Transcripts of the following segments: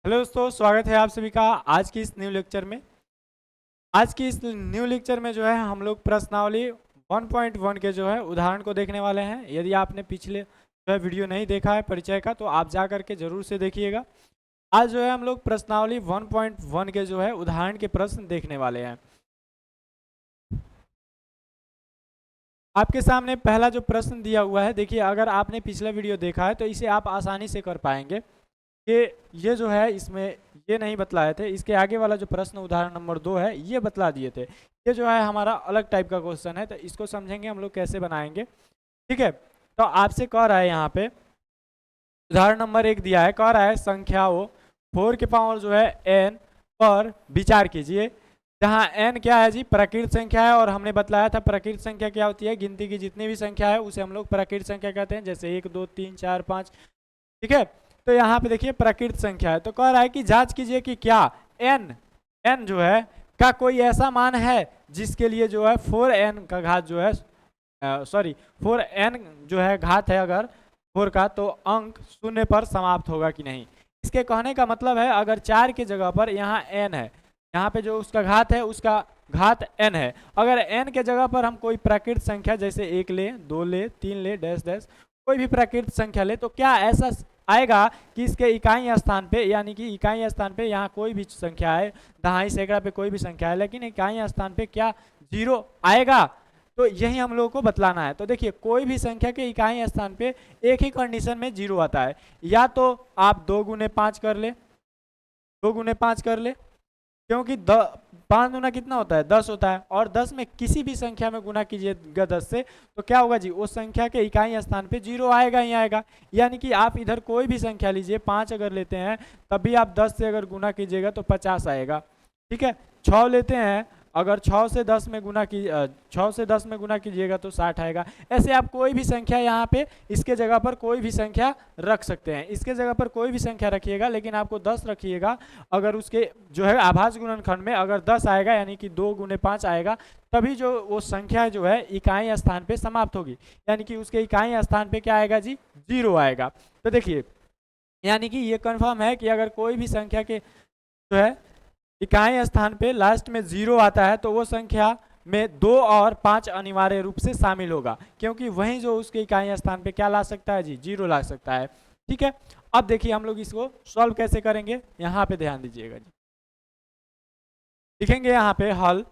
Hello दोस्तों, स्वागत है आप सभी का आज की इस न्यू लेक्चर में। आज की इस न्यू लेक्चर में जो है हम लोग प्रश्नावली 1.1 के जो है उदाहरण को देखने वाले हैं। यदि आपने पिछले जो है वीडियो नहीं देखा है परिचय का, तो आप जा करके जरूर से देखिएगा। आज जो है हम लोग प्रश्नावली 1.1 के जो है उदाहरण के प्रश्न देखने वाले हैं। आपके सामने पहला जो प्रश्न दिया हुआ है, देखिए अगर आपने पिछला वीडियो देखा है तो इसे आप आसानी से कर पाएंगे। ये जो है इसमें ये नहीं बतलाए थे, इसके आगे वाला जो प्रश्न उदाहरण नंबर 2 है ये बतला दिए थे। ये जो है हमारा अलग टाइप का क्वेश्चन है, तो इसको समझेंगे हम लोग कैसे बनाएंगे। ठीक है, तो आपसे कह रहा है यहाँ पे उदाहरण नंबर 1 दिया है, कह रहा है संख्याओं 4 के पावर जो है n पर विचार कीजिए। जहाँ n क्या है जी, प्राकृत संख्या है, और हमने बतलाया था प्राकृत संख्या क्या होती है, गिनती की जितनी भी संख्या है उसे हम लोग प्राकृत संख्या कहते हैं, जैसे 1 2 3 4 5। ठीक है, तो यहाँ पे देखिए प्राकृत संख्या है, तो कह रहा है कि जांच कीजिए कि क्या n जो है का कोई ऐसा मान है जिसके लिए जो है 4n का घात जो है 4n जो है घात है अगर 4 का, तो अंक शून्य पर समाप्त होगा कि नहीं। इसके कहने का मतलब है अगर 4 की जगह पर यहाँ n है, यहाँ पे जो उसका घात है उसका घात n है, अगर n के जगह पर हम कोई प्राकृत संख्या जैसे 1 ले 2 ले 3 ले डैश डैश कोई भी प्राकृत संख्या ले, तो क्या ऐसा आएगा कि इसके इकाई स्थान पे, यानी कि इकाई स्थान पे यहाँ कोई भी संख्या है, दहाई सैकड़ा पे कोई भी संख्या है, लेकिन इकाई स्थान पे क्या 0 आएगा? तो यही हम लोगों को बतलाना है। तो देखिए कोई भी संख्या के इकाई स्थान पे एक ही कंडीशन में 0 आता है, या तो आप 2 गुने 5 कर ले, 2 गुने 5 कर ले, क्योंकि 5 गुना कितना होता है 10 होता है, और 10 में किसी भी संख्या में गुना कीजिएगा 10 से, तो क्या होगा जी, उस संख्या के इकाई स्थान पे 0 आएगा ही आएगा। यानी कि आप इधर कोई भी संख्या लीजिए, 5 अगर लेते हैं तब भी आप 10 से अगर गुना कीजिएगा तो 50 आएगा। ठीक है, 6 लेते हैं, अगर 6 से 10 में गुना की 6 से 10 में गुना कीजिएगा तो 60 आएगा। ऐसे आप कोई भी संख्या यहाँ पे इसके जगह पर कोई भी संख्या रख सकते हैं, इसके जगह पर कोई भी संख्या रखिएगा, लेकिन आपको 10 रखिएगा। अगर उसके जो है आभाज्य गुणनखंड में अगर 10 आएगा, यानी कि 2 गुने 5 आएगा, तभी जो वो संख्या जो है इकाई स्थान पे समाप्त होगी, यानी कि उसके इकाई स्थान पे क्या आएगा जी, 0 आएगा। तो देखिए यानी कि ये कन्फर्म है कि अगर कोई भी संख्या के जो है इकाई स्थान पे लास्ट में 0 आता है, तो वो संख्या में 2 और 5 अनिवार्य रूप से शामिल होगा, क्योंकि वहीं जो उसके इकाई स्थान पे क्या ला सकता है जी, 0 ला सकता है। ठीक है, अब देखिए हम लोग इसको सॉल्व कैसे करेंगे, यहाँ पे ध्यान दीजिएगा जी। लिखेंगे यहाँ पे हल।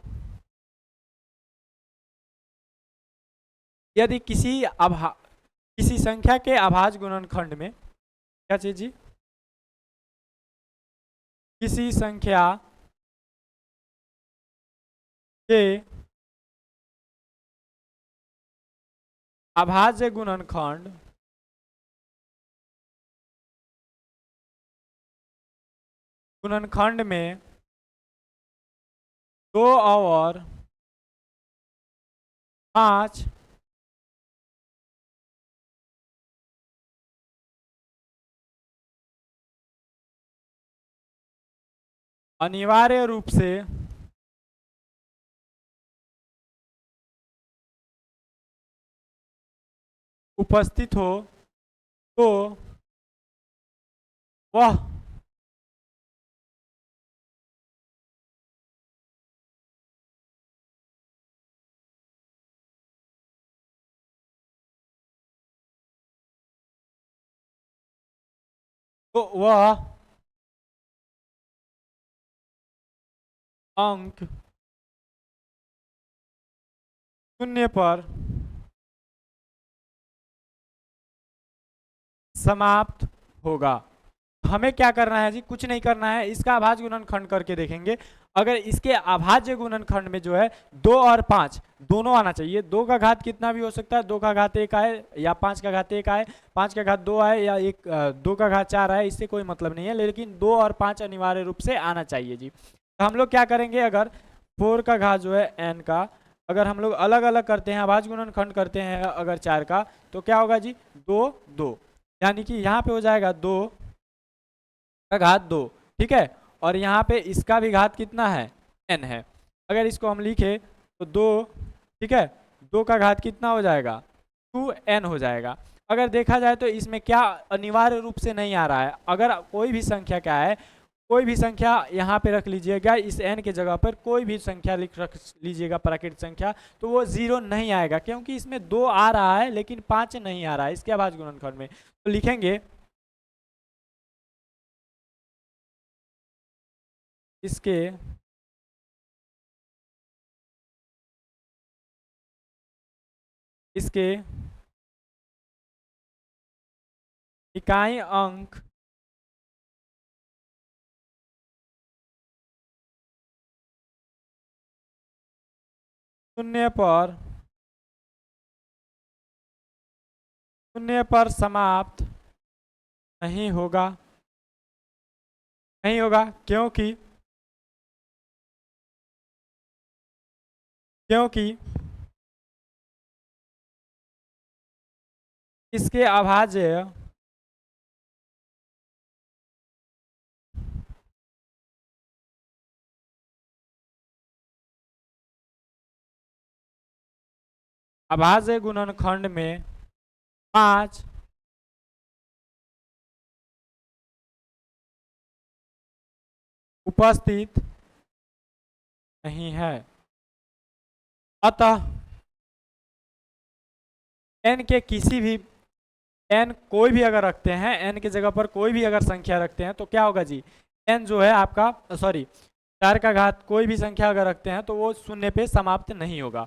यदि किसी संख्या के अभाज्य गुणनखंड में, क्या चीज जी, किसी संख्या के अभाज्य गुणनखंड में 2 और 5 अनिवार्य रूप से उपस्थित हो, तो वह अंक शून्य पर समाप्त होगा। हमें क्या करना है जी, कुछ नहीं करना है, इसका अभाज्य गुणनखंड करके देखेंगे। अगर इसके अभाज्य गुणनखंड में जो है 2 और 5 दोनों आना चाहिए, 2 का घात कितना भी हो सकता है, 2 का घात 1 आए या 5 का घात 1 आए, 5 का घात 2 आए या 2 का घात 4 आए, इससे कोई मतलब नहीं है, लेकिन 2 और 5 अनिवार्य रूप से आना चाहिए जी। तो हम लोग क्या करेंगे, अगर 4 का घात जो है n का अगर हम लोग अलग अलग करते हैं, अभाज्य गुणनखंड करते हैं अगर 4 का, तो क्या होगा जी, 2 2, यानी कि यहाँ पे हो जाएगा 2 का घात 2। ठीक है, और यहाँ पे इसका भी घात कितना है, n है। अगर इसको हम लिखे तो 2, ठीक है, 2 का घात कितना हो जाएगा, 2n हो जाएगा। अगर देखा जाए तो इसमें क्या अनिवार्य रूप से नहीं आ रहा है, अगर कोई भी संख्या क्या है कोई भी संख्या यहाँ पे रख लीजिएगा, इस n के जगह पर कोई भी संख्या रख लीजिएगा प्राकृतिक संख्या, तो वो 0 नहीं आएगा क्योंकि इसमें 2 आ रहा है लेकिन 5 नहीं आ रहा है इसके अभाज्य गुणनखंड में। तो लिखेंगे इसके इसके इकाई अंक शून्य पर समाप्त नहीं होगा, नहीं होगा क्योंकि इसके अभाज्य गुणनखंड में 5 उपस्थित नहीं है। अतः n के किसी भी n कोई भी अगर रखते हैं, n के जगह पर कोई भी अगर संख्या रखते हैं तो क्या होगा जी, n जो है आपका 4 का घात कोई भी संख्या अगर रखते हैं तो वो शून्य पे समाप्त नहीं होगा।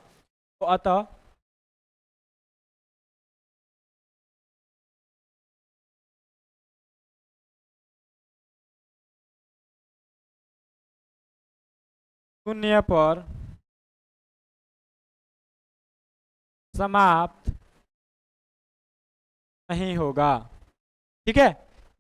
तो अतः शून्य पर समाप्त नहीं होगा। ठीक है,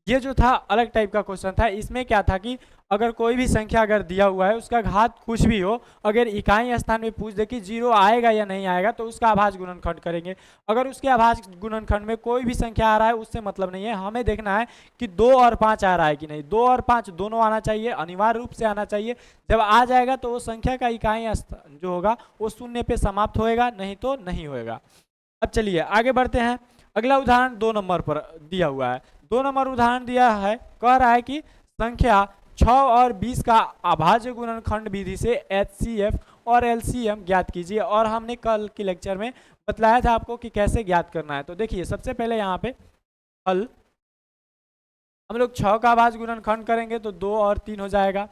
ये जो था अलग टाइप का क्वेश्चन था। इसमें क्या था कि अगर कोई भी संख्या अगर दिया हुआ है उसका घात कुछ भी हो, अगर इकाई स्थान में पूछ दे कि 0 आएगा या नहीं आएगा तो उसका अभाज्य गुणनखंड करेंगे। अगर उसके अभाज्य गुणनखंड में कोई भी संख्या आ रहा है उससे मतलब नहीं है, हमें देखना है कि 2 और 5 आ रहा है कि नहीं। 2 और 5 दोनों आना चाहिए, अनिवार्य रूप से आना चाहिए। जब आ जाएगा तो वो संख्या का इकाई स्थान जो होगा वो शून्य पे समाप्त होएगा, नहीं तो नहीं होएगा। अब चलिए आगे बढ़ते हैं। अगला उदाहरण 2 नंबर पर दिया हुआ है। 2 नंबर उदाहरण दिया है, कह रहा है कि संख्या 6 और 20 का अभाज्य गुणनखंड विधि से HCF और LCM ज्ञात कीजिए। और हमने कल के लेक्चर में बतलाया था आपको कि कैसे ज्ञात करना है। तो देखिए सबसे पहले यहाँ पे हल हम लोग 6 का अभाज्य गुणनखंड करेंगे तो 2 और 3 हो जाएगा।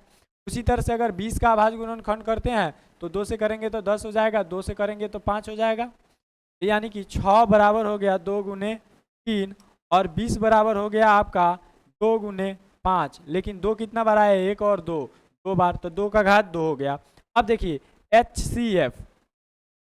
उसी तरह से अगर 20 का अभाज्य गुणनखंड करते हैं तो 2 से करेंगे तो 10 हो जाएगा, 2 से करेंगे तो 5 हो जाएगा। यानी कि 6 बराबर हो गया 2 गुने 3 और 20 बराबर हो गया आपका 2 गुने 5। लेकिन 2 कितना बार है, 1 और 2 2 बार, तो 2 का घात 2 हो गया। अब देखिए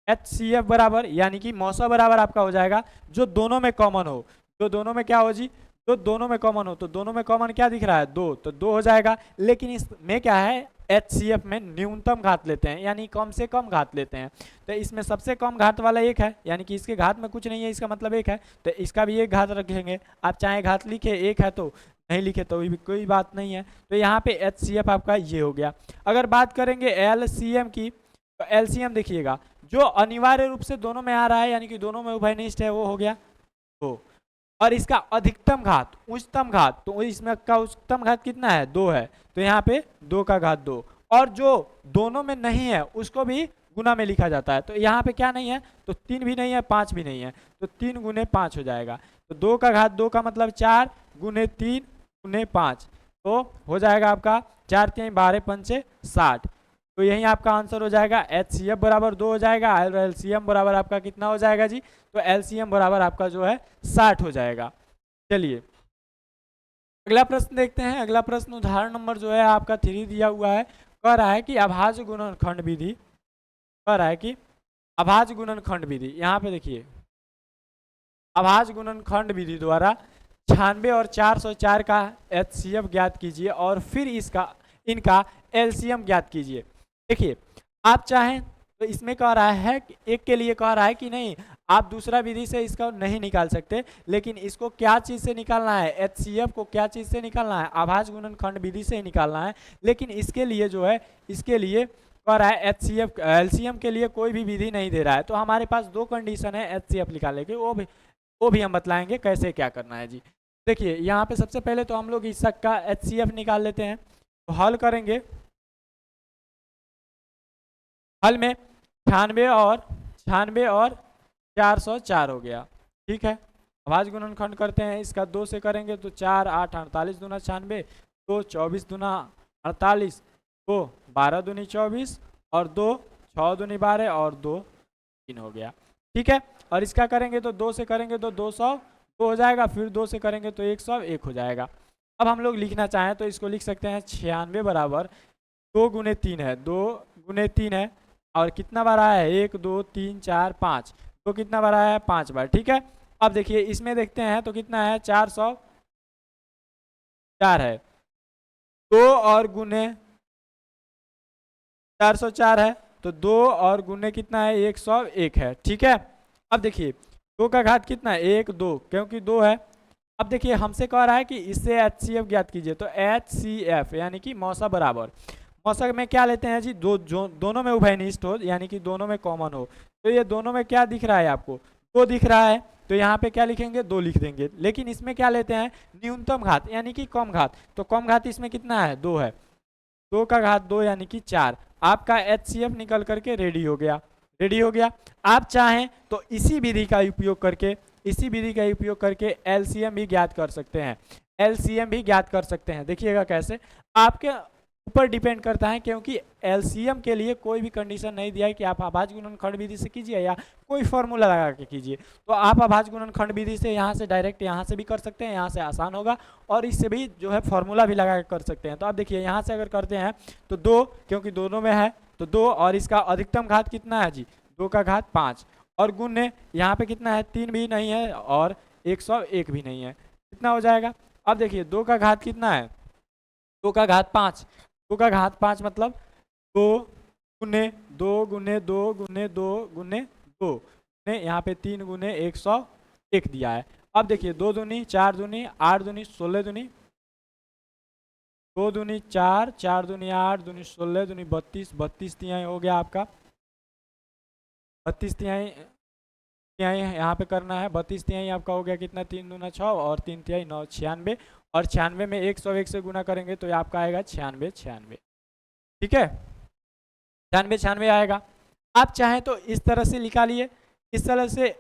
HCF बराबर यानी कि मौसा बराबर आपका हो जाएगा जो दोनों में कॉमन हो। जो दोनों में क्या हो जी, जो दोनों में कॉमन हो, तो दोनों में कॉमन क्या दिख रहा है, 2, तो 2 हो जाएगा। लेकिन इसमें क्या है, HCF में न्यूनतम घात लेते हैं यानी कम से कम घात लेते हैं। तो इसमें सबसे कम घात वाला 1 है, यानी कि इसके घात में कुछ नहीं है, इसका मतलब 1 है, तो इसका भी 1 घात रखेंगे। आप चाहे घात लिखे 1 है तो, नहीं लिखे तो भी कोई बात नहीं है। तो यहाँ पे HCF आपका ये हो गया। अगर बात करेंगे LCM की, तो LCM देखिएगा जो अनिवार्य रूप से दोनों में आ रहा है यानी कि दोनों में उभयनिष्ठ है, वो हो गया 2। और इसका अधिकतम घात उच्चतम घात, तो इसमें का उच्चतम घात कितना है, 2 है, तो यहाँ पे 2 का घात 2। और जो दोनों में नहीं है उसको भी गुना में लिखा जाता है। तो यहाँ पे क्या नहीं है, तो 3 भी नहीं है, 5 भी नहीं है, तो 3 गुने 5 हो जाएगा। तो 2 का घात 2 का मतलब 4 गुने 3 गुने 5, तो हो जाएगा आपका 4 3 12 5 60। तो यही आपका आंसर हो जाएगा। HCF बराबर 2 हो जाएगा और LCM बराबर आपका कितना हो जाएगा जी, तो LCM बराबर आपका जो है 60 हो जाएगा। चलिए अगला प्रश्न देखते हैं। अगला प्रश्न उदाहरण नंबर जो है आपका 3 दिया हुआ है। कह रहा है कि अभाज्य गुणनखंड विधि, कह रहा है कि अभाज्य गुणनखंड विधि, यहाँ पे देखिए अभाज्य गुणनखंड विधि द्वारा 96 और 404 का HCF ज्ञात कीजिए और फिर इनका LCM ज्ञात कीजिए। देखिए आप चाहें तो इसमें कह रहा है कि एक के लिए कह रहा है कि नहीं, आप दूसरा विधि से इसका नहीं निकाल सकते, लेकिन इसको क्या चीज़ से निकालना है, HCF को क्या चीज़ से निकालना है, अभाज्य गुणनखंड विधि से ही निकालना है। लेकिन इसके लिए जो है, इसके लिए कह रहा है HCF LCM के लिए कोई भी विधि नहीं दे रहा है। तो हमारे पास 2 कंडीशन है HCF निकालने के, वो भी हम बतलाएंगे कैसे क्या करना है जी। देखिए यहाँ पे सबसे पहले तो हम लोग इसका HCF निकाल लेते हैं। तो हल करेंगे, हल में 96 और 404 हो गया। ठीक है, अभाज्य गुणनखंड करते हैं, इसका 2 से करेंगे तो 4 8 48 दूना 96, 2 24 दूना 48, 2 12 दूनी 24 और 2 6 दूनी 12 और 2 3 हो गया। ठीक है, और इसका करेंगे तो 2 से करेंगे तो 202 हो जाएगा, फिर 2 से करेंगे तो 101 हो जाएगा। अब हम लोग लिखना चाहें तो इसको लिख सकते हैं 96 बराबर 2 गुने 3 है, 2 गुने 3 है, और कितना बार आया है 1 2 3 4 5, तो कितना बार आया है 5 बार। ठीक है, अब देखिए इसमें देखते हैं तो कितना है 404 है, 2 और गुने 404 है, तो 2 और गुने कितना है 101 है। ठीक है, अब देखिए 2 का घात कितना है 1 2, क्योंकि 2 है। अब देखिए हमसे कह रहा है कि इससे HCF ज्ञात कीजिए, तो HCF यानी कि मौसा बराबर, मौसा में क्या लेते हैं जी, दोनों में उभयनिष्ठ हो, यानी कि दोनों में कॉमन हो। तो ये दोनों में क्या दिख रहा है आपको, 2 दिख रहा है, तो यहाँ पे क्या लिखेंगे 2 लिख देंगे। लेकिन इसमें क्या लेते हैं न्यूनतम घात यानी कि कम घात, तो कम घात इसमें कितना है 2 है, 2 का घात 2 यानी कि 4। आपका HCF निकल करके रेडी हो गया, रेडी हो गया। आप चाहें तो इसी विधि का उपयोग करके LCM भी ज्ञात कर सकते हैं, LCM भी ज्ञात कर सकते हैं। देखिएगा कैसे, आपके ऊपर डिपेंड करता है, क्योंकि LCM के लिए कोई भी कंडीशन नहीं दिया है कि आप अभाज्य गुणनखंड विधि से कीजिए या कोई फॉर्मूला लगा के कीजिए। तो आप अभाज्य गुणनखंड विधि से यहाँ से डायरेक्ट यहाँ से भी कर सकते हैं, यहाँ से आसान होगा, और इससे भी जो है फॉर्मूला भी लगा के कर सकते हैं। तो आप देखिए यहाँ से अगर करते हैं तो 2, क्योंकि दोनों में है तो 2, और इसका अधिकतम घात कितना है जी 2 का घात 5, और गुणे यहाँ पे कितना है 3 भी नहीं है और 101 भी नहीं है, कितना हो जाएगा। अब देखिए 2 का घात कितना है 2 का घात 5, 2 का घात 5 मतलब 2 गुने 2 गुने 2 गुने 2 गुने 2 गुने यहाँ पे 3 गुने 101 दिया है। अब देखिए 2 दूनी 4 दूनी 8 दूनी 16 दूनी 2 दूनी 4 4 दूनी 8 दूनी 16 दूनी 32 32 तिहाई हो गया आपका, 32 तिहाई यहाँ पे करना है, 32 तिहाई आपका हो गया कितना 3 दूना 6 और 3 तिहाई 9 96, और 96 में 101 से गुना करेंगे तो आपका आएगा 96 96। ठीक है, 96 96 आएगा। आप चाहें तो इस तरह से निकालिए, इस तरह से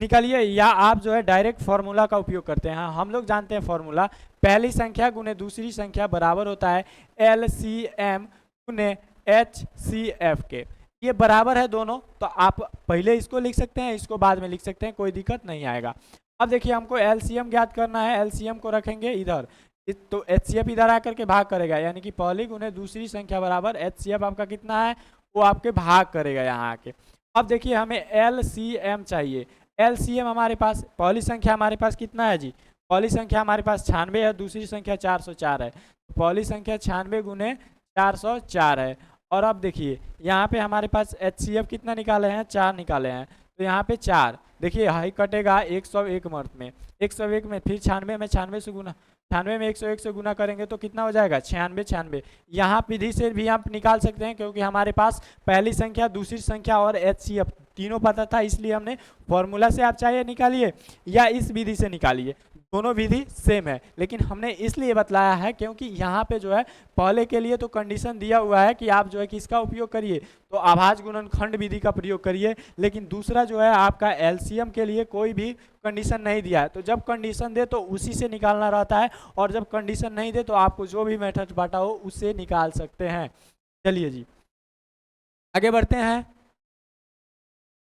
निकालिए, या आप जो है डायरेक्ट फॉर्मूला का उपयोग करते हैं। हम लोग जानते हैं फॉर्मूला, पहली संख्या गुने दूसरी संख्या बराबर होता है LCM गुने HCF के, ये बराबर है दोनों, तो आप पहले इसको लिख सकते हैं, इसको बाद में लिख सकते हैं, कोई दिक्कत नहीं आएगा। अब देखिए हमको LCM ज्ञात करना है, LCM को रखेंगे इधर, तो HCF इधर आकर के भाग करेगा, यानी कि पहली गुने दूसरी संख्या बराबर HCF आपका कितना है वो आपके भाग करेगा यहाँ आके। अब देखिए हमें LCM चाहिए, LCM हमारे पास पहली संख्या हमारे पास कितना है जी, पहली संख्या हमारे पास 96 है, दूसरी संख्या 404 है, तो पहली संख्या 96 गुने 404 है। और अब देखिए यहाँ पे हमारे पास HCF कितना निकाले हैं 4 निकाले हैं, तो यहाँ पे 4 देखिए हाई कटेगा 101 मर्त में, 101 में, फिर 96 में 96 से गुना, 96 में 101 से गुना करेंगे तो कितना हो जाएगा 96 96। यहाँ विधि से भी आप निकाल सकते हैं, क्योंकि हमारे पास पहली संख्या दूसरी संख्या और HCF तीनों पता था, इसलिए हमने फॉर्मूला से आप चाहे निकालिए या इस विधि से निकालिए, दोनों विधि सेम है। लेकिन हमने इसलिए बतलाया है क्योंकि यहाँ पे जो है पहले के लिए तो कंडीशन दिया हुआ है कि आप जो है किसका उपयोग करिए, तो अभाज्य गुणनखंड विधि का प्रयोग करिए, लेकिन दूसरा जो है आपका LCM के लिए कोई भी कंडीशन नहीं दिया है। तो जब कंडीशन दे तो उसी से निकालना रहता है, और जब कंडीशन नहीं दे तो आपको जो भी मेथड बांटा हो उससे निकाल सकते हैं। चलिए जी आगे बढ़ते हैं।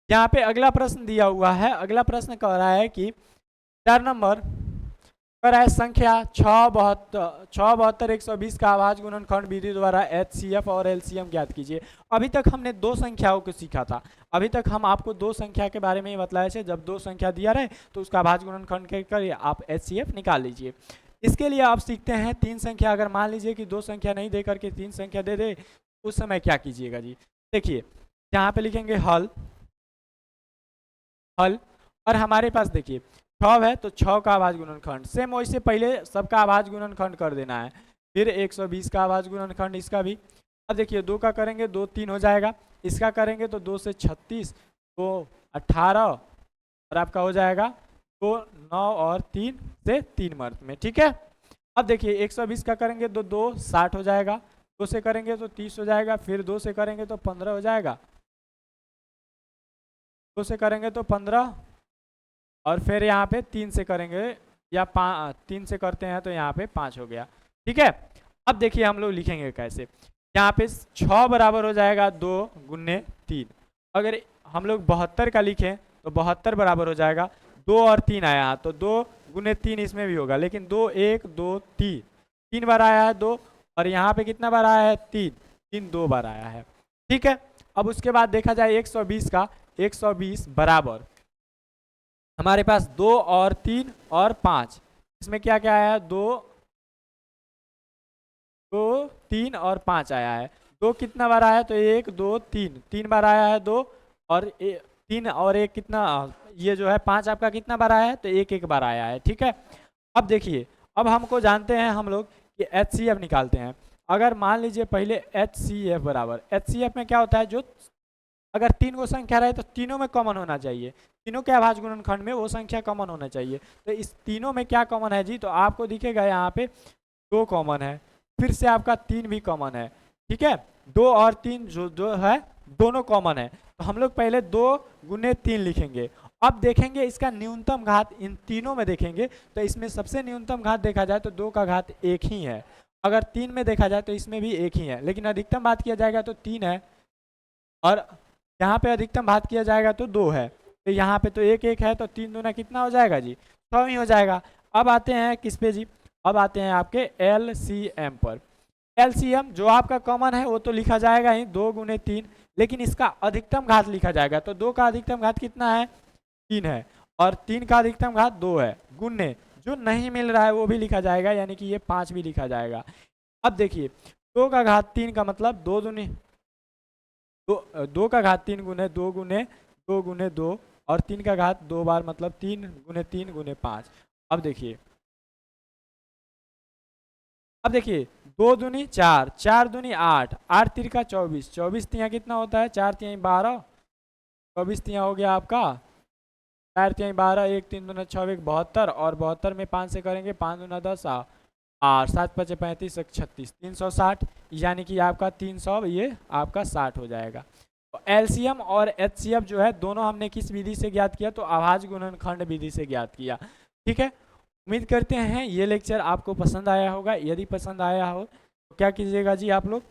यहाँ पे अगला प्रश्न दिया हुआ है, अगला प्रश्न कह रहा है कि 4 नंबर पर है संख्या 672 120 का अभाज्य गुणनखंड विधि द्वारा HCF और LCM ज्ञात कीजिए। अभी तक हमने 2 संख्याओं को सीखा था, अभी तक हम आपको 2 संख्या के बारे में ही बतलाए थे, जब 2 संख्या दिया रहे तो उसका अभाज्य गुणनखंड करिए, आप HCF निकाल लीजिए। इसके लिए आप सीखते हैं 3 संख्या, अगर मान लीजिए कि 2 संख्या नहीं दे करके 3 संख्या दे दे, उस समय क्या कीजिएगा जी। देखिए यहाँ पे लिखेंगे हल, हल, और हमारे पास देखिए 6 है तो 6 का अभाज्य गुणनखंड, सेम वैसे पहले सबका अभाज्य गुणनखंड कर देना है, फिर 120 का अभाज्य गुणनखंड इसका भी। अब देखिए 2 का करेंगे 2 3 हो जाएगा, इसका करेंगे तो 2 से 36, 2 18 और आपका हो जाएगा 2 9 और 3 से 3 मर्द में। ठीक है, अब देखिए 120 का करेंगे तो 2 60 हो जाएगा, 2 से करेंगे तो 30 हो जाएगा, फिर 2 से करेंगे तो 15 हो जाएगा, 2 से करेंगे तो 15, और फिर यहाँ पे 3 से करेंगे या 3 से करते हैं तो यहाँ पे 5 हो गया। ठीक है, अब देखिए हम लोग लिखेंगे कैसे। यहाँ पे 6 बराबर हो जाएगा 2 गुने 3। अगर हम लोग 72 का लिखें तो 72 बराबर हो जाएगा 2 और 3 आया तो 2 गुने 3 इसमें भी होगा, लेकिन 2 1 2 3, 3 बार आया है 2, और यहाँ पे कितना बार आया है 3, 3 2 बार आया है। ठीक है, अब उसके बाद देखा जाए 120 का, 120 बराबर हमारे पास 2 और 3 और 5, इसमें क्या क्या आया है 2 2 3 और 5 आया है। 2 कितना बार आया तो 1 2 3, 3 बार आया है 2, और 3 और 1 कितना, ये जो है 5 आपका कितना बार आया है तो 1 1 बार आया है। ठीक है, अब देखिए, अब हमको जानते हैं हम लोग कि HCF निकालते हैं। अगर मान लीजिए पहले HCF बराबर, HCF में क्या होता है, जो अगर 3 को संख्या रहे तो तीनों में कॉमन होना चाहिए, तीनों के अभाज्य गुणनखंड में वो संख्या कॉमन होना चाहिए। तो इस तीनों में क्या कॉमन है जी, तो आपको दिखेगा यहाँ पे 2 कॉमन है, फिर से आपका 3 भी कॉमन है। ठीक है, 2 और 3 जो है दोनों कॉमन है, तो हम लोग पहले 2 गुने 3 लिखेंगे। अब देखेंगे इसका न्यूनतम घात, इन तीनों में देखेंगे तो इसमें सबसे न्यूनतम घात देखा जाए तो 2 का घात 1 ही है, अगर 3 में देखा जाए तो इसमें भी 1 ही है, लेकिन अधिकतम बात किया जाएगा तो 3 है, और यहाँ पे अधिकतम बात किया जाएगा तो 2 है, तो यहाँ पे तो 1 1 है, तो 3 दूना कितना हो जाएगा जी, 6 ही हो जाएगा। अब आते हैं किस पे जी, अब आते हैं आपके LCM पर। LCM जो आपका कॉमन है वो तो लिखा जाएगा ही 2 गुने 3, लेकिन इसका अधिकतम घात लिखा जाएगा, तो 2 का अधिकतम घात कितना है 3 है, और 3 का अधिकतम घात 2 है, गुने जो नहीं मिल रहा है वो भी लिखा जाएगा, यानी कि ये 5 भी लिखा जाएगा। अब देखिए 2 का घात 3 का मतलब 2 दूनी 2 का घात 3 गुने 2 गुने 2 गुने 2, और 3 का घात 2 बार मतलब 3 गुने 3 गुने 5। अब देखिए 2 दूनी 4, 4 दूनी 8, 8 3 का 24, 24 तिया कितना होता है 4 तिया 12, 24 तिया हो गया आपका 4 तिया 12, 1 3 दूना 6 1 72, और 72 में 5 से करेंगे 5 दूना 10 और 7 5 35 36, 360, यानी कि आपका 300 ये आपका 60 हो जाएगा। तो LCM और HCF जो है दोनों हमने किस विधि से ज्ञात किया, तो अभाज्य गुणनखंड विधि से ज्ञात किया। ठीक है, उम्मीद करते हैं ये लेक्चर आपको पसंद आया होगा। यदि पसंद आया हो तो क्या कीजिएगा जी, आप लोग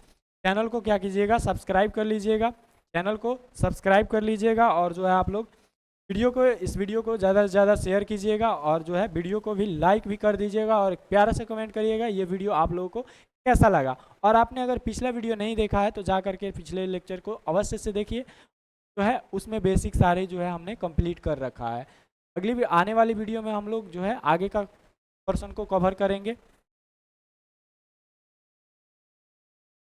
चैनल को क्या कीजिएगा, सब्सक्राइब कर लीजिएगा, चैनल को सब्सक्राइब कर लीजिएगा, और जो है आप लोग इस वीडियो को ज़्यादा से ज़्यादा शेयर कीजिएगा, और जो है वीडियो को भी लाइक भी कर दीजिएगा, और प्यारा से कमेंट करिएगा ये वीडियो आप लोगों को कैसा लगा। और आपने अगर पिछला वीडियो नहीं देखा है तो जा करके पिछले लेक्चर को अवश्य से देखिए, जो है उसमें बेसिक सारे जो है हमने कंप्लीट कर रखा है। अगली आने वाली वीडियो में हम लोग जो है आगे का पोर्शन को कवर करेंगे।